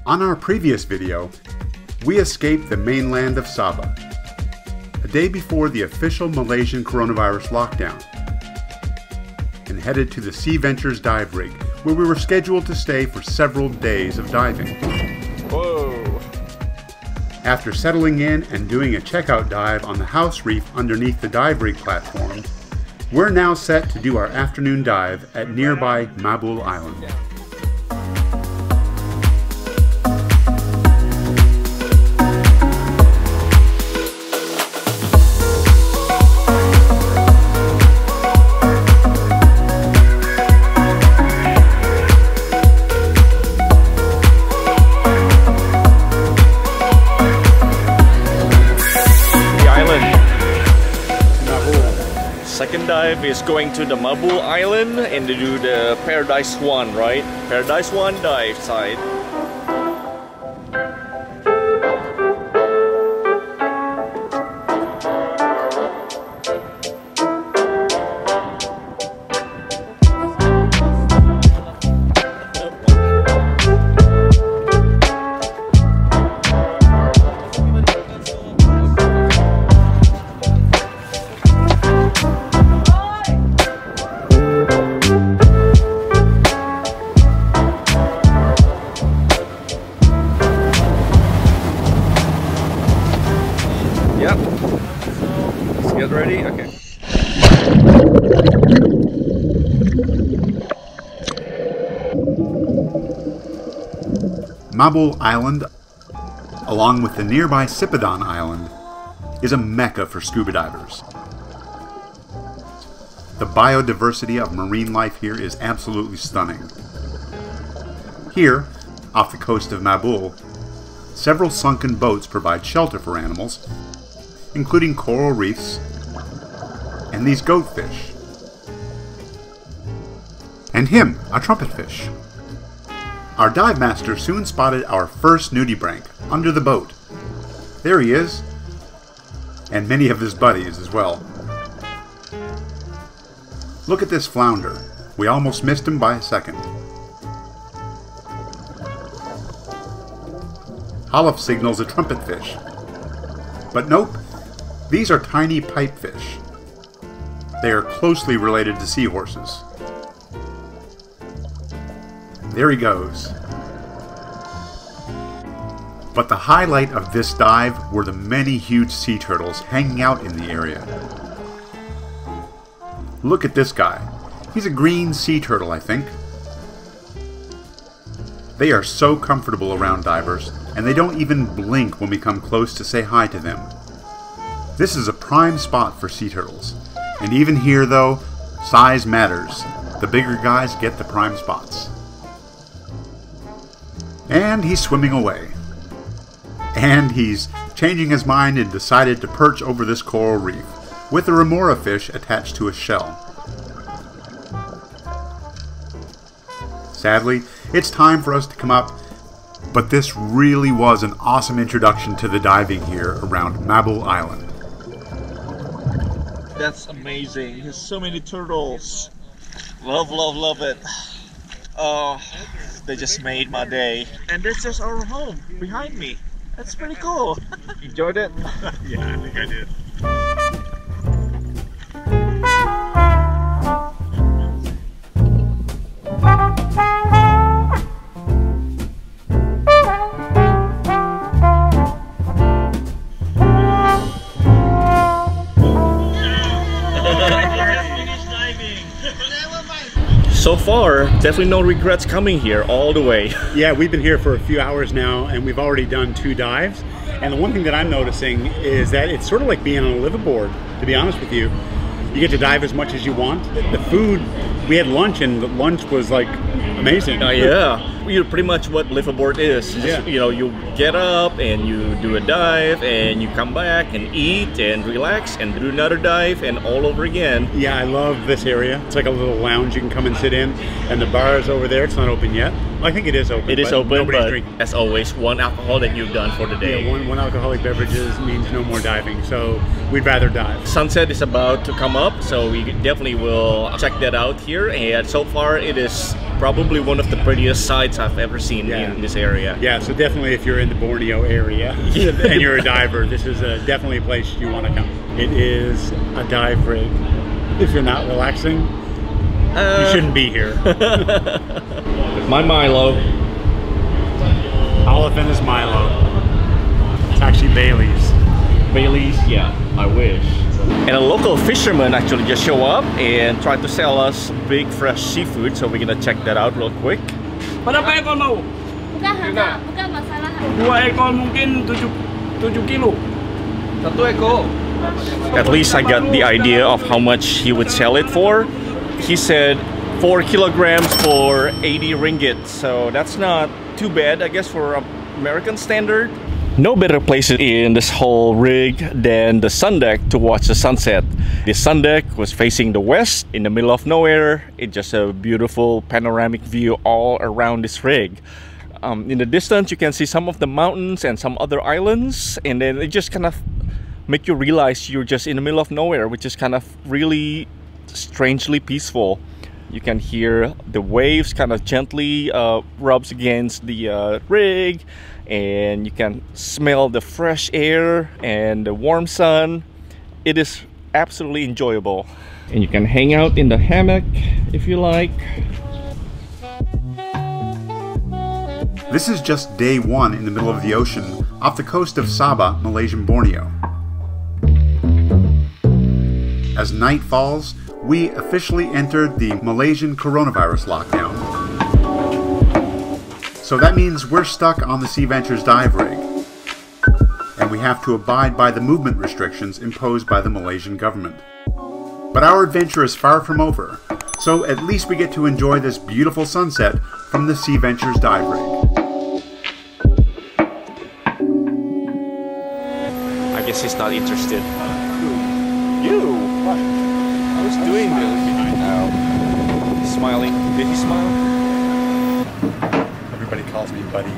On our previous video, we escaped the mainland of Sabah, a day before the official Malaysian coronavirus lockdown, and headed to the Seaventures Dive Rig, where we were scheduled to stay for several days of diving. Whoa! After settling in and doing a checkout dive on the house reef underneath the dive rig platform, we're now set to do our afternoon dive at nearby Mabul Island. Second dive is going to the Mabul Island and to do the Paradise 1, right? Paradise 1 dive side. Yep. Let's get ready. Okay. Mabul Island, along with the nearby Sipadan Island, is a mecca for scuba divers. The biodiversity of marine life here is absolutely stunning. Here, off the coast of Mabul, several sunken boats provide shelter for animals, including coral reefs and these goatfish. And him, a trumpetfish. Our dive master soon spotted our first nudibranch under the boat. There he is, and many of his buddies as well. Look at this flounder. We almost missed him by a second. Halef signals a trumpetfish. But nope, these are tiny pipefish. They are closely related to seahorses. There he goes. But the highlight of this dive were the many huge sea turtles hanging out in the area. Look at this guy. He's a green sea turtle, I think. They are so comfortable around divers, and they don't even blink when we come close to say hi to them. This is a prime spot for sea turtles. And even here though, size matters. The bigger guys get the prime spots. And he's swimming away. And he's changing his mind and decided to perch over this coral reef, with a remora fish attached to a shell. Sadly, it's time for us to come up, but this really was an awesome introduction to the diving here around Mabul Island. That's amazing. There's so many turtles. Love, love, love it. Oh, they just made my day. And this is our home behind me. That's pretty cool. Enjoyed it? Yeah, I think I did. So far, definitely no regrets coming here all the way. Yeah, we've been here for a few hours now and we've already done 2 dives. And the one thing that I'm noticing is that it's sort of like being on a liveaboard, to be honest with you. You get to dive as much as you want. The food, we had lunch and the lunch was like amazing. Yeah. You pretty much what liveaboard is. Just, you know, you get up and you do a dive and you come back and eat and relax and do another dive and all over again. Yeah, I love this area. It's like a little lounge you can come and sit in, and the bar is over there. It's not open yet. Well, I think it is open. It is open, but drinking. As always, one alcohol that you've done for the day. Yeah, one alcoholic beverages means no more diving, so we'd rather dive. Sunset is about to come up, so we definitely will check that out here. And so far, it is probably one of the prettiest sights I've ever seen in this area. Yeah, so definitely if you're in the Borneo area and you're a diver, this is definitely a place you want to come. It is a dive rig. If you're not relaxing, you shouldn't be here. My Milo. Halef and his Milo. It's actually Bailey's. Bailey's, yeah, I wish. And a local fisherman actually just show up and tried to sell us big fresh seafood, so we're gonna check that out real quick. Berapa ekor mau? Bukan masalah. 2 ekor mungkin 7 kilo. 1 ekor. At least I got the idea of how much he would sell it for. He said 4 kilograms for 80 ringgit, so that's not too bad, I guess, for American standard. No better place in this whole rig than the sun deck to watch the sunset. The sun deck was facing the west in the middle of nowhere. It's just a beautiful panoramic view all around this rig. In the distance you can see some of the mountains and some other islands, and then it just kind of make you realize you're just in the middle of nowhere, which is kind of really strangely peaceful. You can hear the waves kind of gently rubs against the rig, and you can smell the fresh air and the warm sun. It is absolutely enjoyable. And you can hang out in the hammock if you like. This is just day 1 in the middle of the ocean off the coast of Sabah, Malaysian Borneo. As night falls, we officially entered the Malaysian coronavirus lockdown. So that means we're stuck on the Seaventures Dive Rig, and we have to abide by the movement restrictions imposed by the Malaysian government. But our adventure is far from over, so at least we get to enjoy this beautiful sunset from the Seaventures Dive Rig. I guess he's not interested. You? What? I was doing this. He's smiling. Did he smile? Everybody calls me buddy.